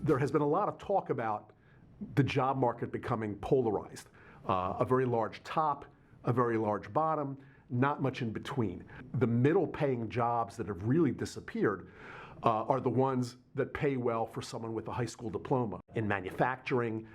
There has been a lot of talk about the job market becoming polarized. A very large top, a very large bottom, not much in between. The middle paying jobs that have really disappeared are the ones that pay well for someone with a high school diploma. In manufacturing,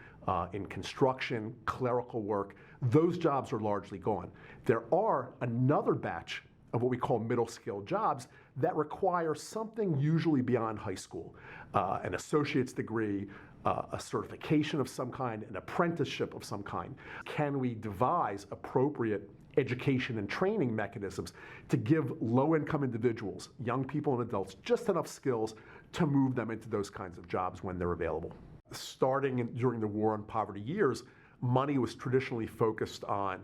in construction, clerical work, those jobs are largely gone. There are another batch of what we call middle skill jobs that require something usually beyond high school, an associate's degree, a certification of some kind, an apprenticeship of some kind. Can we devise appropriate education and training mechanisms to give low-income individuals, young people and adults, just enough skills to move them into those kinds of jobs when they're available? Starting during the War on Poverty years, money was traditionally focused on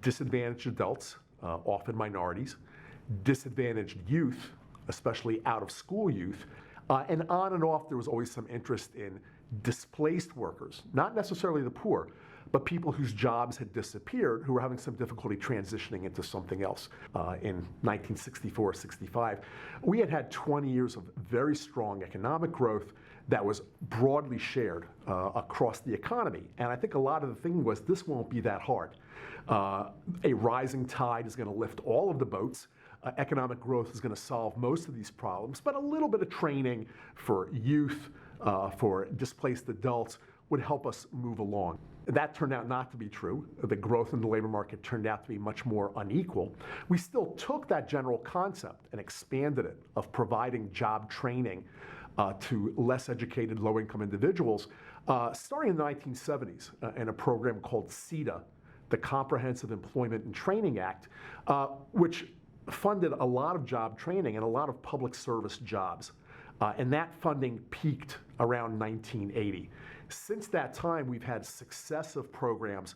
disadvantaged adults, often minorities, disadvantaged youth, especially out-of-school youth, and on and off there was always some interest in displaced workers, not necessarily the poor, but people whose jobs had disappeared who were having some difficulty transitioning into something else. In 1964-65, we had 20 years of very strong economic growth that was broadly shared across the economy. And I think a lot of the thinking was this won't be that hard. A rising tide is going to lift all of the boats. Economic growth is going to solve most of these problems, but a little bit of training for youth, for displaced adults would help us move along. That turned out not to be true. The growth in the labor market turned out to be much more unequal. We still took that general concept and expanded it of providing job training to less educated, low-income individuals, starting in the 1970s in a program called Cita, the Comprehensive Employment and Training Act, which funded a lot of job training and a lot of public service jobs. And that funding peaked around 1980. Since that time, we've had successive programs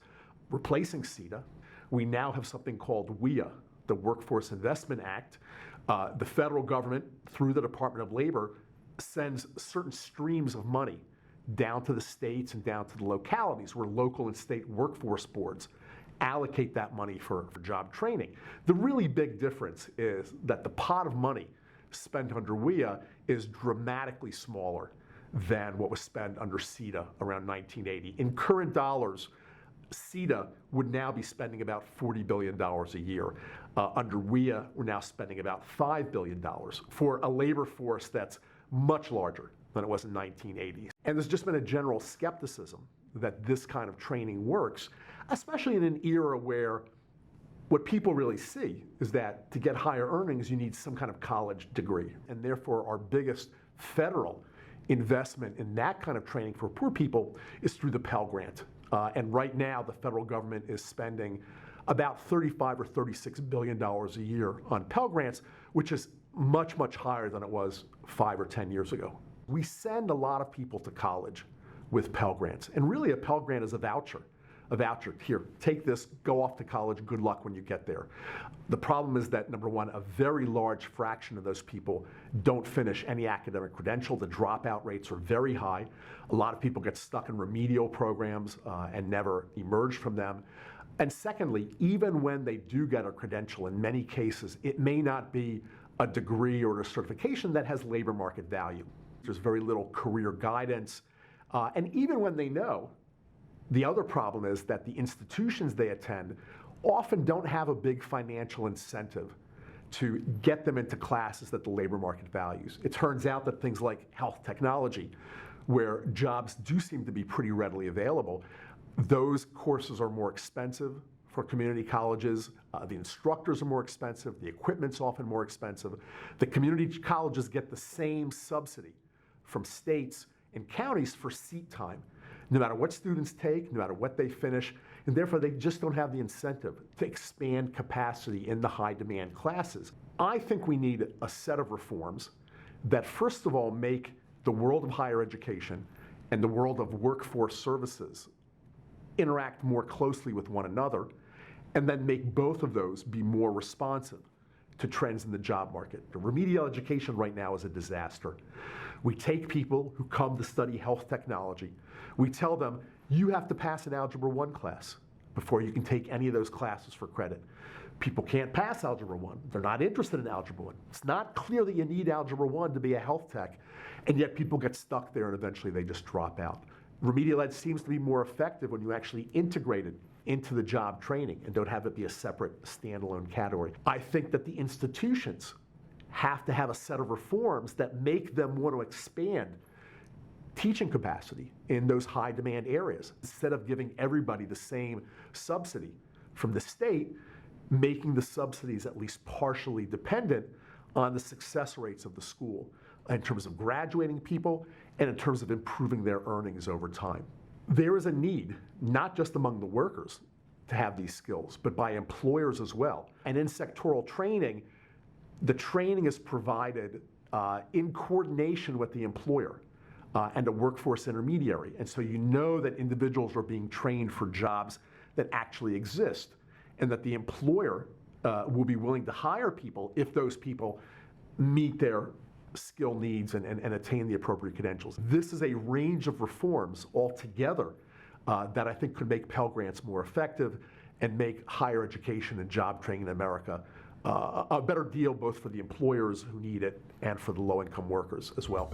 replacing Cita. We now have something called WIA, the Workforce Investment Act. The federal government, through the Department of Labor, sends certain streams of money down to the states and down to the localities where local and state workforce boards allocate that money for job training. The really big difference is that the pot of money spent under WIA is dramatically smaller than what was spent under Cita around 1980. In current dollars, Cita would now be spending about $40 billion a year. Under WIA, we're now spending about $5 billion for a labor force that's much larger than it was in 1980. And there's just been a general skepticism that this kind of training works, especially in an era where what people really see is that to get higher earnings, you need some kind of college degree. And therefore, our biggest federal investment in that kind of training for poor people is through the Pell Grant. And right now, the federal government is spending about $35 or $36 billion a year on Pell Grants, which is much, much higher than it was 5 or 10 years ago. We send a lot of people to college with Pell Grants. And really, a Pell Grant is a voucher. A voucher, here, take this, go off to college, good luck when you get there. The problem is that, number one, a very large fraction of those people don't finish any academic credential. The dropout rates are very high. A lot of people get stuck in remedial programs and never emerge from them. And secondly, even when they do get a credential, in many cases, it may not be a degree or a certification that has labor market value. There's very little career guidance. And even when they know, the other problem is that the institutions they attend often don't have a big financial incentive to get them into classes that the labor market values. It turns out that things like health technology, where jobs do seem to be pretty readily available, those courses are more expensive for community colleges. The instructors are more expensive. The equipment's often more expensive. The community colleges get the same subsidy from states and counties for seat time, no matter what students take, no matter what they finish, and therefore they just don't have the incentive to expand capacity in the high demand classes. I think we need a set of reforms that first of all make the world of higher education and the world of workforce services interact more closely with one another, and then make both of those be more responsive to trends in the job market. The remedial education right now is a disaster. We take people who come to study health technology, we tell them, you have to pass an Algebra 1 class before you can take any of those classes for credit. People can't pass Algebra 1. They're not interested in Algebra 1. It's not clear that you need Algebra 1 to be a health tech, and yet people get stuck there and eventually they just drop out. Remedial Ed seems to be more effective when you actually integrate it into the job training and don't have it be a separate standalone category. I think that the institutions have to have a set of reforms that make them want to expand teaching capacity in those high demand areas. Instead of giving everybody the same subsidy from the state, making the subsidies at least partially dependent on the success rates of the school in terms of graduating people and in terms of improving their earnings over time. There is a need, not just among the workers, to have these skills, but by employers as well. And in sectoral training, the training is provided in coordination with the employer and a workforce intermediary. And so you know that individuals are being trained for jobs that actually exist, and that the employer will be willing to hire people if those people meet their skill needs and attain the appropriate credentials. This is a range of reforms altogether that I think could make Pell Grants more effective and make higher education and job training in America a better deal both for the employers who need it and for the low-income workers as well.